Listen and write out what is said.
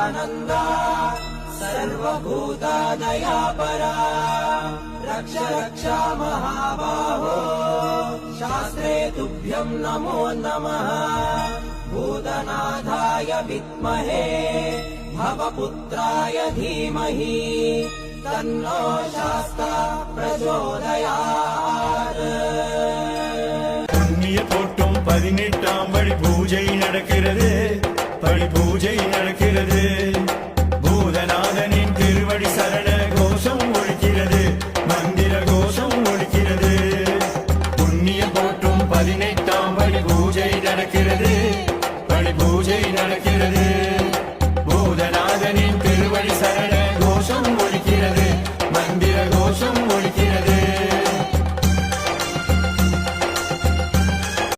सच्चिदानन्दा सर्वभूतादयापरा रक्ष रक्ष महाबाहो शास्त्रे तुभ्यं नमो नमः भूतनाथाय विद्महे भवपुत्राय धीमहि तन्नो शास्ता प्रचोदयात् புண்ணிய போட்டும் 18ஆம் படி பூஜை நடக்கிறது படி பூஜை நடக்கிறது பூதநாதனின் திருவடி சரண கோஷம் ஒலிக்கிறது மந்திர கோஷம் ஒலிக்கிறது புண்ணிய போட்டும் 18ஆம் படி பூஜை நடக்கிறது படி பூஜை நடக்கிறது பூதநாதனின் திருவடி சரண கோஷம் ஒலிக்கிறது மந்திர கோஷம் ஒலிக்கிறது